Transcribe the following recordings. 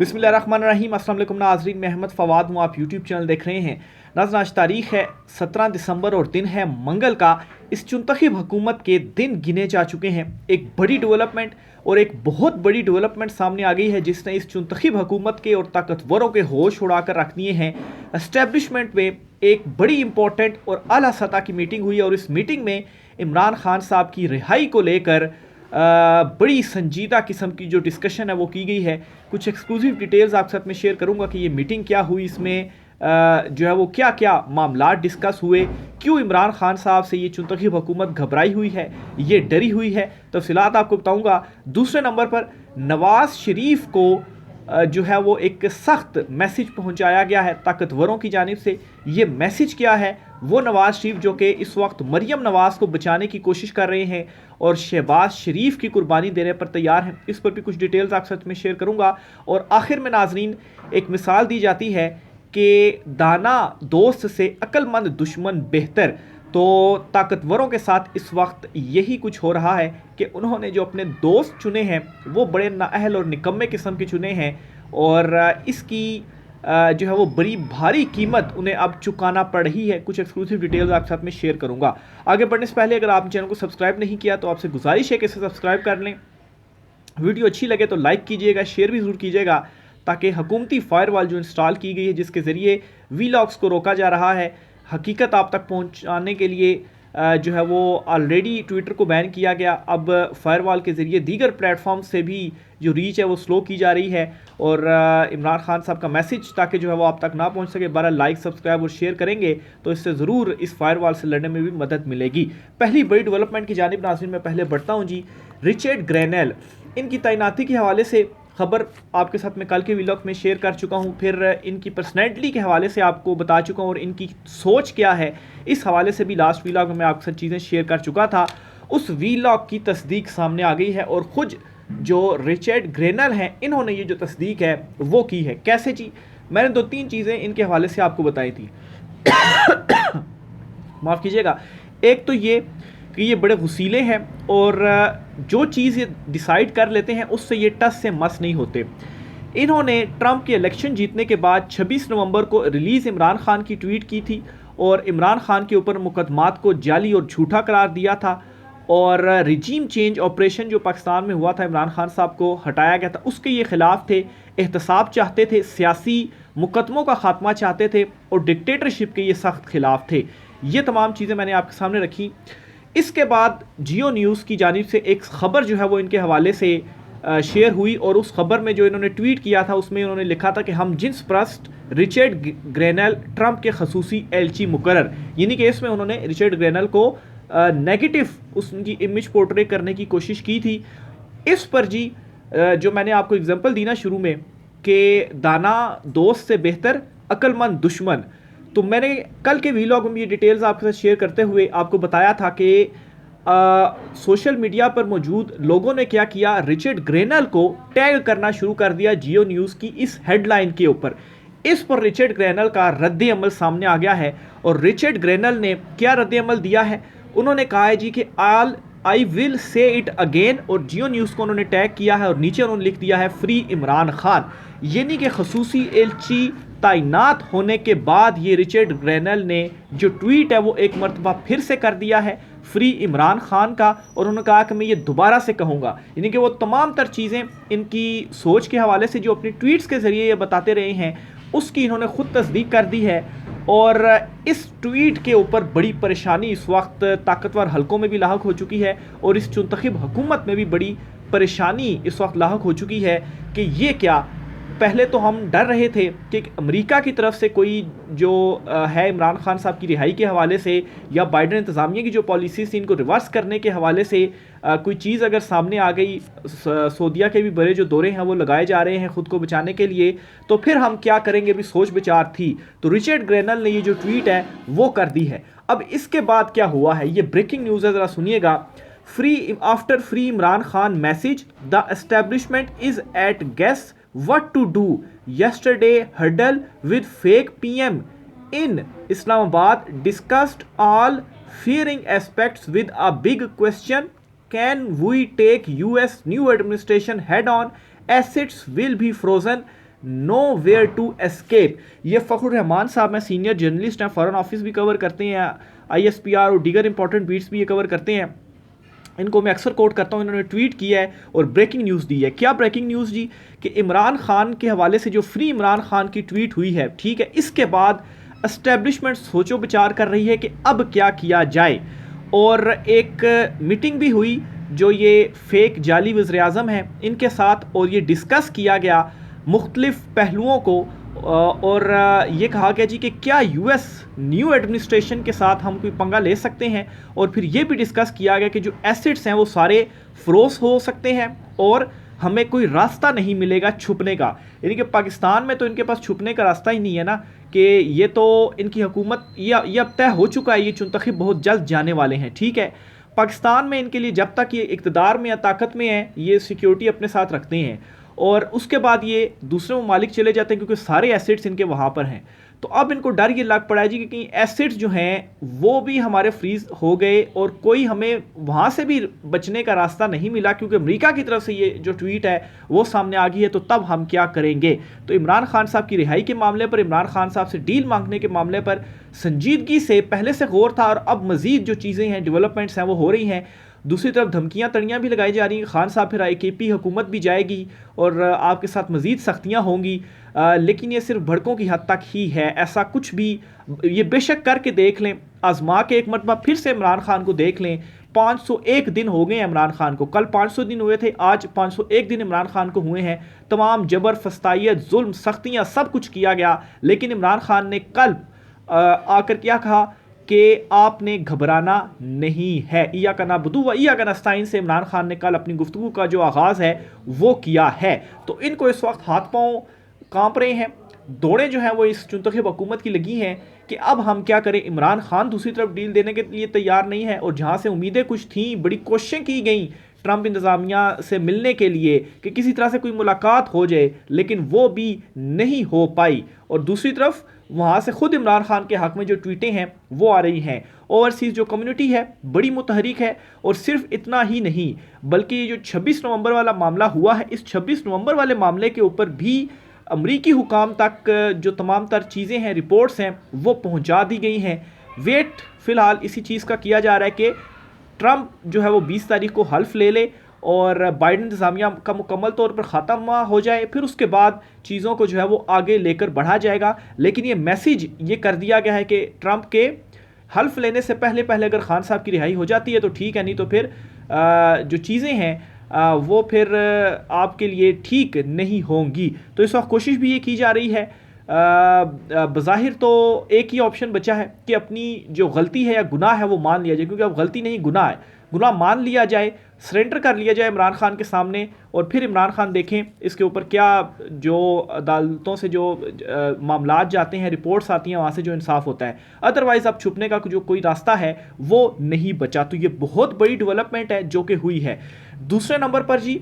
बिस्मिल्लाहिर्रहमानिर्रहीम। अस्सलाम वालेकुम नाज़रीन, मैं अहमद फ़वाद हूँ। आप यूट्यूब चैनल देख रहे हैं। नाज़रीन, आज तारीख़ है 17 दिसंबर और दिन है मंगल का। इस चुनतखब हुकूमत के दिन गिने जा चुके हैं। एक बड़ी डेवलपमेंट और एक बहुत बड़ी डेवलपमेंट सामने आ गई है जिसने इस चुनतखब हुकूमत के और ताकतवरों के होश उड़ा कर रख दिए हैं। एस्टेब्लिशमेंट में एक बड़ी इंपॉर्टेंट और आला सतह की मीटिंग हुई और इस मीटिंग में इमरान खान साहब की रिहाई को लेकर बड़ी संजीदा किस्म की जो डिस्कशन है वो की गई है। कुछ एक्सक्लूसिव डिटेल्स आपके साथ में शेयर करूंगा कि ये मीटिंग क्या हुई, इसमें जो है वो क्या क्या मामला डिस्कस हुए, क्यों इमरान खान साहब से ये चुनतखब हुकूमत घबराई हुई है, ये डरी हुई है, तफसीलात आपको बताऊंगा। दूसरे नंबर पर नवाज शरीफ को जो है वो एक सख्त मैसेज पहुंचाया गया है ताकतवरों की जानिब से। ये मैसेज क्या है? वो नवाज शरीफ जो कि इस वक्त मरियम नवाज को बचाने की कोशिश कर रहे हैं और शहबाज शरीफ की कुर्बानी देने पर तैयार हैं, इस पर भी कुछ डिटेल्स आपके साथ में शेयर करूंगा। और आखिर में नाजरीन, एक मिसाल दी जाती है कि दाना दोस्त से अक्लमंद दुश्मन बेहतर। तो ताकतवरों के साथ इस वक्त यही कुछ हो रहा है कि उन्होंने जो अपने दोस्त चुने हैं वो बड़े नाअहल और निकम्मे किस्म के चुने हैं और इसकी जो है वो बड़ी भारी कीमत उन्हें अब चुकाना पड़ रही है। कुछ एक्सक्लूसिव डिटेल्स आपके साथ में शेयर करूंगा। आगे बढ़ने से पहले अगर आपने चैनल को सब्सक्राइब नहीं किया तो आपसे गुजारिश है कि इसे सब्सक्राइब कर लें। वीडियो अच्छी लगे तो लाइक कीजिएगा, शेयर भी ज़रूर कीजिएगा ताकि हुकूमती फायरवॉल जो इंस्टॉल की गई है जिसके ज़रिए वीलॉग्स को रोका जा रहा है, हकीकत आप तक पहुंचाने के लिए जो है वो ऑलरेडी ट्विटर को बैन किया गया। अब फायरवॉल के ज़रिए दीगर प्लेटफॉर्म से भी जो रीच है वो स्लो की जा रही है और इमरान खान साहब का मैसेज ताकि जो है वो आप तक ना पहुंच सके, बहरहाल लाइक सब्सक्राइब और शेयर करेंगे तो इससे ज़रूर इस फायरवॉल से लड़ने में भी मदद मिलेगी। पहली बड़ी डेवलपमेंट की जानिब नाज़रीन मैं पहले बढ़ता हूँ जी। रिचर्ड ग्रेनेल, इनकी तैनाती के हवाले से खबर आपके साथ मैं कल के व्लॉग में शेयर कर चुका हूं, फिर इनकी पर्सनैलिटी के हवाले से आपको बता चुका हूं और इनकी सोच क्या है इस हवाले से भी लास्ट व्लॉग में मैं आपके साथ चीज़ें शेयर कर चुका था। उस व्लॉग की तस्दीक सामने आ गई है और खुद जो रिचर्ड ग्रेनल हैं इन्होंने ये जो तस्दीक है वो की है। कैसे जी? मैंने 2-3 चीज़ें इनके हवाले से आपको बताई थी। माफ़ कीजिएगा। एक तो ये कि ये बड़े गुसीले हैं और जो चीज़ ये डिसाइड कर लेते हैं उससे ये टस से मस नहीं होते। इन्होंने ट्रंप के इलेक्शन जीतने के बाद 26 नवंबर को रिलीज़ इमरान खान की ट्वीट की थी और इमरान खान के ऊपर मुकदमात को जाली और झूठा करार दिया था और रिजीम चेंज ऑपरेशन जो पाकिस्तान में हुआ था, इमरान खान साहब को हटाया गया था, उसके ये ख़िलाफ़ थे, एहतसाब चाहते थे, सियासी मुकदमों का ख़ात्मा चाहते थे और डिक्टेटरशिप के ये सख्त खिलाफ थे। ये तमाम चीज़ें मैंने आपके सामने रखी। इसके बाद जियो न्यूज़ की जानिब से एक ख़बर जो है वो इनके हवाले से शेयर हुई और उस खबर में जो इन्होंने ट्वीट किया था उसमें इन्होंने लिखा था कि हम जिन्स परस्त रिचर्ड ग्रेनल ट्रंप के खसूसी एलची मुकर्रर, यानी कि इसमें उन्होंने रिचर्ड ग्रेनल को नेगेटिव उसकी इमेज पोर्ट्रे करने की कोशिश की थी। इस पर जी जो मैंने आपको एग्जांपल दी ना शुरू में कि दाना दोस्त से बेहतर अक्लमंद दुश्मन, तो मैंने कल के व्लॉग में ये डिटेल्स आपके साथ शेयर करते हुए आपको बताया था कि सोशल मीडिया पर मौजूद लोगों ने क्या किया, रिचर्ड ग्रेनल को टैग करना शुरू कर दिया जियो न्यूज़ की इस हेडलाइन के ऊपर। इस पर रिचर्ड ग्रेनल का रद्द अमल सामने आ गया है और रिचर्ड ग्रेनल ने क्या रद्द अमल दिया है? उन्होंने कहा है जी कि I will say it again और जियो न्यूज़ को उन्होंने टैग किया है और नीचे उन्होंने लिख दिया है फ्री इमरान खान, यानी कि खसूसी एलची तैनात होने के बाद ये रिचर्ड ग्रेनल ने जो ट्वीट है वो एक मरतबा फिर से कर दिया है फ्री इमरान खान का और उन्होंने कहा कि मैं ये दोबारा से कहूँगा, यानी कि वो तमाम तर चीज़ें इनकी सोच के हवाले से जो अपनी ट्वीट्स के ज़रिए ये बताते रहे हैं उसकी इन्होंने ख़ुद तस्दीक कर दी है। और इस ट्वीट के ऊपर बड़ी परेशानी इस वक्त ताकतवर हलकों में भी लाहक हो चुकी है और इस चुनतखब हुकूमत में भी बड़ी परेशानी इस वक्त लाहक हो चुकी है कि ये क्या। पहले तो हम डर रहे थे कि अमेरिका की तरफ से कोई जो है इमरान खान साहब की रिहाई के हवाले से या बाइडन इंतज़ामिया की जो पॉलिसीज़ थी इनको रिवर्स करने के हवाले से कोई चीज़ अगर सामने आ गई, सऊदीया के भी बड़े जो दौरे हैं वो लगाए जा रहे हैं ख़ुद को बचाने के लिए, तो फिर हम क्या करेंगे भी सोच विचार थी। तो रिचर्ड ग्रेनल ने ये जो ट्वीट है वो कर दी है। अब इसके बाद क्या हुआ है, ये ब्रेकिंग न्यूज़ है, ज़रा सुनिएगा। After free Imran Khan message the establishment is at guess what to do yesterday huddle with fake PM in Islamabad discussed all fearing aspects with a big question, can we take US new administration head on, assets will be frozen, nowhere to escape. ये फ़खरुर रहमान साहब हैं, senior journalist हैं, foreign office भी cover करते हैं, ISPR और दीगर important beats भी ये कवर करते हैं। इनको मैं अक्सर कोट करता हूँ। इन्होंने ट्वीट किया है और ब्रेकिंग न्यूज़ दी है। क्या ब्रेकिंग न्यूज़ जी? कि इमरान खान के हवाले से जो फ्री इमरान खान की ट्वीट हुई है, ठीक है, इसके बाद एस्टेब्लिशमेंट सोचो विचार कर रही है कि अब क्या किया जाए। और एक मीटिंग भी हुई जो ये फेक जाली वज़ीर आज़म हैं इनके साथ, और ये डिस्कस किया गया मुख्तलिफ पहलुओं को। और ये कहा गया जी कि क्या US न्यू एडमिनिस्ट्रेशन के साथ हम कोई पंगा ले सकते हैं। और फिर ये भी डिस्कस किया गया कि जो एसेट्स हैं वो सारे फ्रोज हो सकते हैं और हमें कोई रास्ता नहीं मिलेगा छुपने का। यानी कि पाकिस्तान में तो इनके पास छुपने का रास्ता ही नहीं है ना, कि ये तो इनकी हुकूमत ये अब तय हो चुका है, ये चुनतखब बहुत जल्द जाने वाले हैं, ठीक है। पाकिस्तान में इनके लिए जब तक ये इक़्तिदार में या ताकत में है, ये सिक्योरिटी अपने साथ रखते हैं और उसके बाद ये दूसरे ममालिक चले जाते हैं क्योंकि सारे एसेट्स इनके वहाँ पर हैं। तो अब इनको डर ये लग पड़ा है जी कि कहीं एसेट्स जो हैं वो भी हमारे फ्रीज हो गए और कोई हमें वहाँ से भी बचने का रास्ता नहीं मिला, क्योंकि अमेरिका की तरफ से ये जो ट्वीट है वो सामने आ गई है। तो तब हम क्या करेंगे? तो इमरान खान साहब की रिहाई के मामले पर, इमरान खान साहब से डील मांगने के मामले पर संजीदगी से पहले से गौर था, और अब मजीद जो चीज़ें हैं, डेवलपमेंट्स हैं, वो हो रही हैं। दूसरी तरफ धमकियां तड़ियां भी लगाई जा रही हैं, खान साहब फिर AKP हुकूमत भी जाएगी और आपके साथ मज़ीद सख्तियां होंगी। लेकिन ये सिर्फ भड़कों की हद तक ही है, ऐसा कुछ भी ये बेशक करके देख लें, आजमा के एक मरतबा फिर से इमरान खान को देख लें। 501 दिन हो गए हैं इमरान खान को, कल 500 दिन हुए थे, आज 501 दिन इमरान खान को हुए हैं। तमाम जबर, फस्तायत, जुल्म, सख्तियाँ सब कुछ किया गया, लेकिन इमरान खान ने कल आकर क्या कहा कि आपने घबराना नहीं है। इय्याका नअबुदु व इय्याका नस्तईन से इमरान खान ने कल अपनी गुफ्तगू का जो आगाज़ है वो किया है। तो इनको इस वक्त हाथ पांव कांप रहे हैं, दौड़ें जो हैं वो इस चुनतखब हुकूमत की लगी हैं कि अब हम क्या करें। इमरान खान दूसरी तरफ डील देने के लिए तैयार नहीं है, और जहाँ से उम्मीदें कुछ थी, बड़ी कोशिशें की गई ट्रंप इंतज़ामिया से मिलने के लिए कि किसी तरह से कोई मुलाकात हो जाए, लेकिन वो भी नहीं हो पाई। और दूसरी तरफ वहाँ से ख़ुद इमरान खान के हक़ में जो ट्वीटें हैं वो आ रही हैं। ओवरसीज़ जो कम्युनिटी है बड़ी मुतहरिक है, और सिर्फ इतना ही नहीं बल्कि ये जो 26 नवंबर वाला मामला हुआ है, इस 26 नवंबर वाले मामले के ऊपर भी अमरीकी हुकाम तक जो तमाम तर चीज़ें हैं, रिपोर्ट्स हैं, वो पहुँचा दी गई हैं। वेट फ़िलहाल इसी चीज़ का किया जा रहा है कि ट्रंप जो है वो 20 तारीख को हल्फ ले ले और बाइडेन इंतज़ामिया का मुकम्मल तौर पर ख़त्म हो जाए, फिर उसके बाद चीज़ों को जो है वो आगे लेकर बढ़ा जाएगा। लेकिन ये मैसेज ये कर दिया गया है कि ट्रंप के हल्फ लेने से पहले पहले अगर खान साहब की रिहाई हो जाती है तो ठीक है, नहीं तो फिर जो चीज़ें हैं वो फिर आपके लिए ठीक नहीं होंगी। तो इस वक्त कोशिश भी ये की जा रही है, बज़ाहिर तो एक ही ऑप्शन बचा है कि अपनी जो गलती है या गुनाह है वो मान लिया जाए, क्योंकि अब गलती नहीं गुनाह है, गुनाह मान लिया जाए, सरेंडर कर लिया जाए इमरान खान के सामने, और फिर इमरान खान देखें इसके ऊपर क्या जो अदालतों से जो मामलात जाते हैं, रिपोर्ट्स आती हैं, वहाँ से जो इंसाफ होता है। अदरवाइज़ अब छुपने का जो कोई रास्ता है वो नहीं बचा। तो ये बहुत बड़ी डेवलपमेंट है जो कि हुई है। दूसरे नंबर पर जी,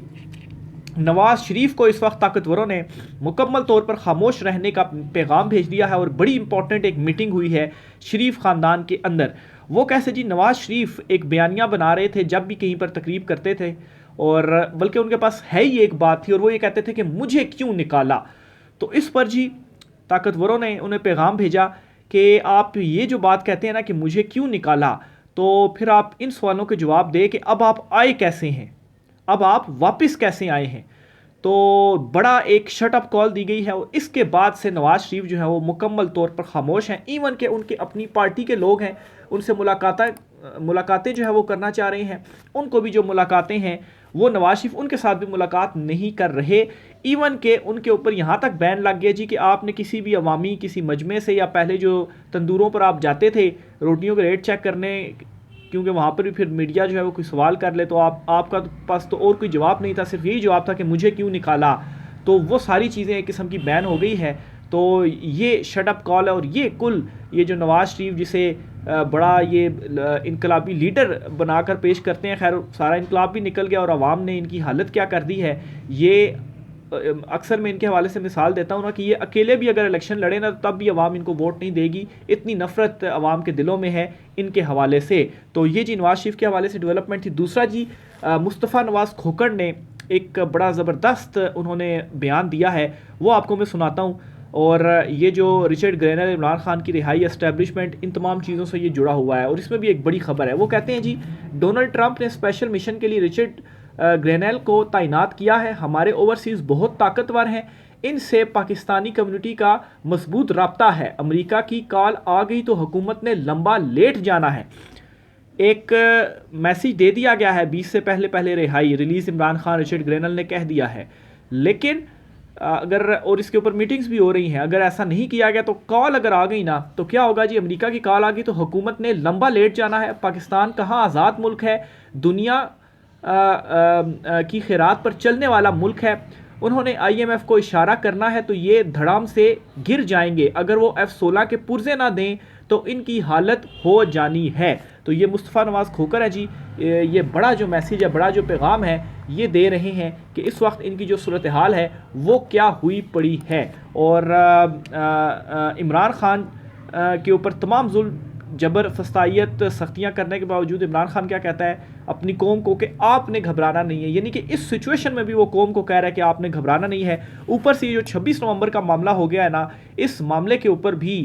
नवाज़ शरीफ को इस वक्त ताकतवरों ने मुकम्मल तौर पर खामोश रहने का पैगाम भेज दिया है, और बड़ी इंपॉर्टेंट एक मीटिंग हुई है शरीफ ख़ानदान के अंदर। वो कैसे जी? नवाज़ शरीफ एक बयानिया बना रहे थे जब भी कहीं पर तकरीब करते थे, और बल्कि उनके पास है ही एक बात थी, और वो ये कहते थे कि मुझे क्यों निकाला। तो इस पर जी ताकतवरों ने उन्हें पैगाम भेजा कि आप ये जो बात कहते हैं ना कि मुझे क्यों निकाला, तो फिर आप इन सवालों के जवाब दें कि अब आप आए कैसे हैं, अब आप वापस कैसे आए हैं। तो बड़ा एक शट अप कॉल दी गई है, और इसके बाद से नवाज़ शरीफ जो है वो मुकम्मल तौर पर खामोश हैं। इवन के उनके अपनी पार्टी के लोग हैं, उनसे मुलाकातें जो है वो करना चाह रहे हैं, उनको भी जो मुलाकातें हैं वो नवाज़ शरीफ उनके साथ भी मुलाकात नहीं कर रहे। इवन के उनके ऊपर यहाँ तक बैन लग गया जी कि आपने किसी भी अवामी किसी मजमे से, या पहले जो तंदूरों पर आप जाते थे रोटियों के रेट चेक करने, क्योंकि वहाँ पर भी फिर मीडिया जो है वो कोई सवाल कर ले तो आपका पास तो और कोई जवाब नहीं था, सिर्फ यही जवाब था कि मुझे क्यों निकाला। तो वो सारी चीज़ें एक किस्म की बैन हो गई है। तो ये शट अप कॉल है, और ये जो नवाज़ शरीफ जिसे बड़ा ये इनकलाबी लीडर बनाकर पेश करते हैं, खैर सारा इनकलाब भी निकल गया और आवाम ने इनकी हालत क्या कर दी है। ये अक्सर मैं इनके हवाले से मिसाल देता हूँ ना कि ये अकेले भी अगर इलेक्शन लड़े ना तब भी अवाम इनको वोट नहीं देगी, इतनी नफरत अवाम के दिलों में है इनके हवाले से। तो ये जी नवाज़ शरीफ के हवाले से डेवलपमेंट थी। दूसरा जी, मुस्तफ़ा नवाज़ खोखर ने एक बड़ा ज़बरदस्त उन्होंने बयान दिया है, वो आपको मैं सुनाता हूँ। और ये जो रिचर्ड ग्रेनल, इमरान खान की रिहाई, एस्टेब्लिशमेंट, इन तमाम चीज़ों से ये जुड़ा हुआ है। और इसमें भी एक बड़ी खबर है। वो कहते हैं जी, डोनाल्ड ट्रंप ने स्पेशल मिशन के लिए रिचर्ड ग्रेनल को तैनात किया है। हमारे ओवरसीज़ बहुत ताकतवर हैं, इनसे पाकिस्तानी कम्युनिटी का मजबूत रब्ता है। अमेरिका की कॉल आ गई तो हुकूमत ने लंबा लेट जाना है। एक मैसेज दे दिया गया है 20 से पहले रिहाई, release Imran Khan, Richard granal ने कह दिया है। लेकिन अगर, और इसके ऊपर मीटिंग्स भी हो रही हैं, अगर ऐसा नहीं किया गया तो कॉल अगर आ गई ना तो क्या होगा जी, अमेरिका की कॉल आ गई तो हुकूमत ने लंबा लेट जाना है। पाकिस्तान कहाँ आज़ाद मुल्क है, दुनिया की खैरात पर चलने वाला मुल्क है। उन्होंने IMF को इशारा करना है तो ये धड़ाम से गिर जाएंगे। अगर वो F-16 के पुर्जे ना दें तो इनकी हालत हो जानी है। तो ये मुस्तफ़ा नवाज़ खोकर है जी, ये बड़ा जो मैसेज है, बड़ा जो पैगाम है, ये दे रहे हैं कि इस वक्त इनकी जो सूरत हाल है वो क्या हुई पड़ी है। और इमरान खान के ऊपर तमाम जुल्म, जबर, फस्तायत, सख्तियाँ करने के बावजूद इमरान खान क्या कहता है अपनी कौम को कि आपने घबराना नहीं है। यानी कि इस सिचुएशन में भी वो कौम को कह रहा है कि आपने घबराना नहीं है। ऊपर से ये जो 26 नवंबर का मामला हो गया है ना, इस मामले के ऊपर भी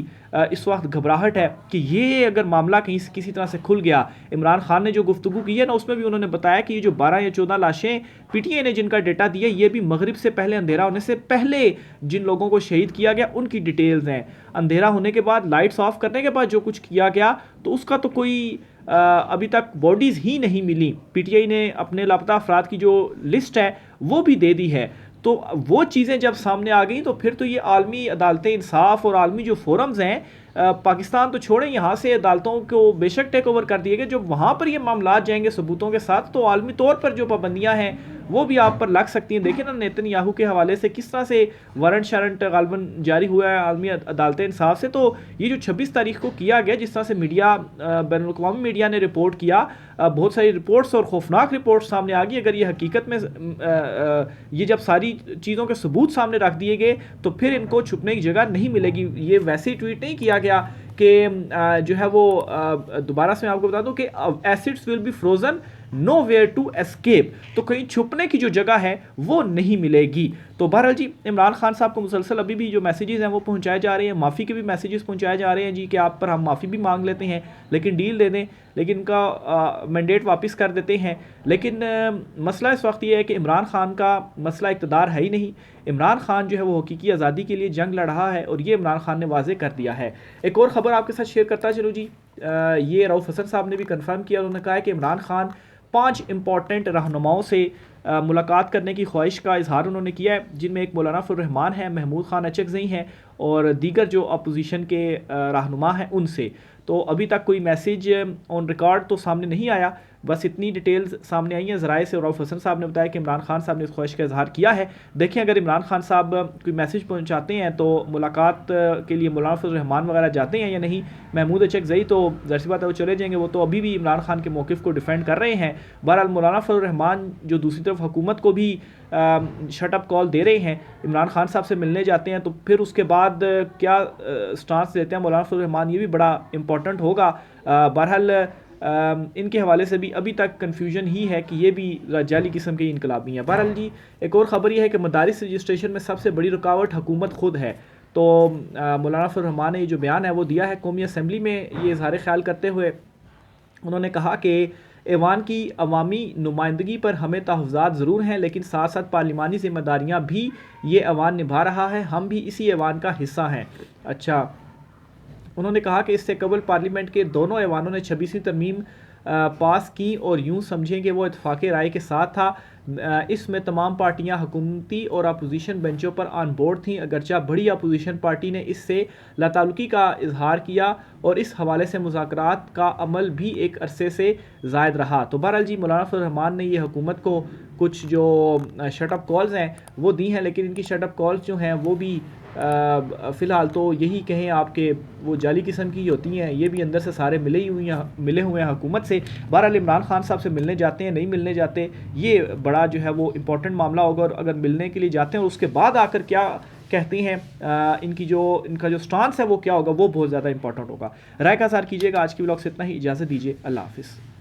इस वक्त घबराहट है कि ये अगर मामला कहीं से किसी तरह से खुल गया। इमरान खान ने जो गुफ्तगू की है ना, उसमें भी उन्होंने बताया कि ये जो 12 या 14 लाशें PTI ने जिनका डेटा दिया, ये भी मगरिब से पहले, अंधेरा होने से पहले जिन लोगों को शहीद किया गया उनकी डिटेल्स हैं। अंधेरा होने के बाद, लाइट्स ऑफ करने के बाद जो कुछ किया गया तो उसका तो कोई अभी तक बॉडीज़ ही नहीं मिली। PTI ने अपने लापता अफराद की जो लिस्ट है वो भी दे दी है। तो वो चीज़ें जब सामने आ गई तो फिर तो ये आलमी अदालतें इंसाफ और आलमी जो फोरम्स हैं, पाकिस्तान तो छोड़ें, यहाँ से अदालतों को बेशक टेक ओवर कर दिए गए। जो वहाँ पर ये मामला जाएंगे सबूतों के साथ तो आलमी तौर पर जो पाबंदियाँ हैं वो भी आप पर लग सकती हैं। देखिए ना, नेतन्याहू के हवाले से किस तरह से वारंट शारंट गालबन जारी हुआ है आलमी अदालतें इंसाफ से। तो ये जो 26 तारीख को किया गया, जिस तरह से मीडिया, बैनुल-अक़वामी मीडिया ने रिपोर्ट किया, बहुत सारी रिपोर्ट्स और खौफनाक रिपोर्ट्स सामने आ गई। अगर ये हकीकत में ये जब सारी चीज़ों के सबूत सामने रख दिए गए तो फिर इनको छुपने की जगह नहीं मिलेगी। ये वैसे ही ट्वीट नहीं किया गया कि जो है वो, दोबारा से मैं आपको बता दूं कि assets will be frozen, nowhere to escape. तो कहीं छुपने की जो जगह है वो नहीं मिलेगी। तो बहरहाल जी, इमरान खान साहब को मुसलसल अभी भी जो मैसेजेस हैं वो पहुंचाए जा रहे हैं, माफ़ी के भी मैसेजेस पहुंचाए जा रहे हैं जी कि आप पर हम माफ़ी भी मांग लेते हैं, लेकिन डील दे दें, लेकिन इनका मैंडेट वापस कर देते हैं। लेकिन मसला इस वक्त ये है कि इमरान खान का मसला इक़्तिदार है ही नहीं। इमरान खान जो है वो हकीकी आज़ादी के लिए जंग लड़ रहा है और ये इमरान खान ने वाज़े कर दिया है। एक और ख़बर आपके साथ शेयर करता चलूँ जी, ये रऊफ़ हसन साहब ने भी कन्फर्म किया। उन्होंने कहा है कि इमरान खान 5 इंपॉर्टेंट रहनुमाओं से मुलाकात करने की ख्वाहिश का इजहार उन्होंने किया है, जिनमें एक मौलाना फजल रहमान है, महमूद खान अचकज़ई हैं और दीगर जो अपोजिशन के रहनुमा हैं उनसे। तो अभी तक कोई मैसेज ऑन रिकॉर्ड तो सामने नहीं आया, बस इतनी डिटेल्स सामने आई हैं ज़राए से। और रऊफ़ हसन साहब ने बताया कि इमरान खान साहब ने इस ख्वाहिश का इजहार किया है। देखें, अगर इमरान खान साहब कोई मैसेज पहुंचाते हैं तो मुलाकात के लिए मौलाना फजल रहमान वगैरह जाते हैं या नहीं। महमूद अचकज़ई तो ज़ाहिर सी बात है वो चले जाएंगे, वो तो अभी भी इमरान खान के मौक़िफ़ को डिफेंड कर रहे हैं। बहरहाल मौलाना फजल रहमान जो दूसरी तरफ हुकूमत को भी शट अप कॉल दे रहे हैं, इमरान खान साहब से मिलने जाते हैं, तो फिर उसके बाद क्या स्टांस लेते हैं मौलाना फजल रहमान, ये भी बड़ा इंपॉर्टेंट होगा। बहरहाल इनके हवाले से भी अभी तक कन्फ्यूजन ही है कि ये भी जाली किस्म के इनकलाबी हैं। बहरहाल जी, एक और ख़बर यह है कि मदारिस रजिस्ट्रेशन में सबसे बड़ी रुकावट हुकूमत खुद है। तो मौलाना फजल रहमान ने ये जो बयान है वो दिया है कौमी असम्बली में। ये इज़हार ख्याल करते हुए उन्होंने कहा कि ऐवान की अवामी नुमाइंदगी पर हमें तहफ़्ज़ात ज़रूर हैं, लेकिन साथ साथ पार्लिमानी ज़िम्मेदारियाँ भी ये ऐवान निभा रहा है, हम भी इसी ऐवान का हिस्सा हैं। अच्छा, उन्होंने कहा कि इससे कबल पार्लियामेंट के दोनों ऐवानों ने 26वीं तरमीम पास की और यूँ समझें कि वो इत्तेफाक़ राय के साथ था। इसमें तमाम पार्टियां हुकूमती और अपोजिशन बेंचों पर ऑन बोर्ड थीं, अगरचा बड़ी अपोजिशन पार्टी ने इससे लाताल्लुकी का इजहार किया और इस हवाले से मुज़ाकरात का अमल भी एक अरसे से ज़ायद रहा। तो बहरहाल जी, मौलाना फजल रहमान ने ये हुकूमत को कुछ जो शटअप कॉल्स हैं वो दी हैं, लेकिन इनकी शटअप कॉल्स जो हैं वो भी फ़िलहाल तो यही कहें आपके वो जाली किस्म की होती हैं, ये भी अंदर से सारे मिले हुए हैं हुकूमत से। बहरहाल इमरान खान साहब से मिलने जाते हैं, नहीं मिलने जाते, ये बड़ा जो है वो इम्पोर्टेंट मामला होगा। और अगर मिलने के लिए जाते हैं और उसके बाद आकर क्या कहते हैं, इनका जो स्टांस है वो क्या होगा, वो बहुत ज़्यादा इंपॉर्टेंट होगा। राय का इज़हार कीजिएगा। आज की व्लॉग से इतना ही, इजाज़त दीजिए, अल्लाह हाफ़िज़।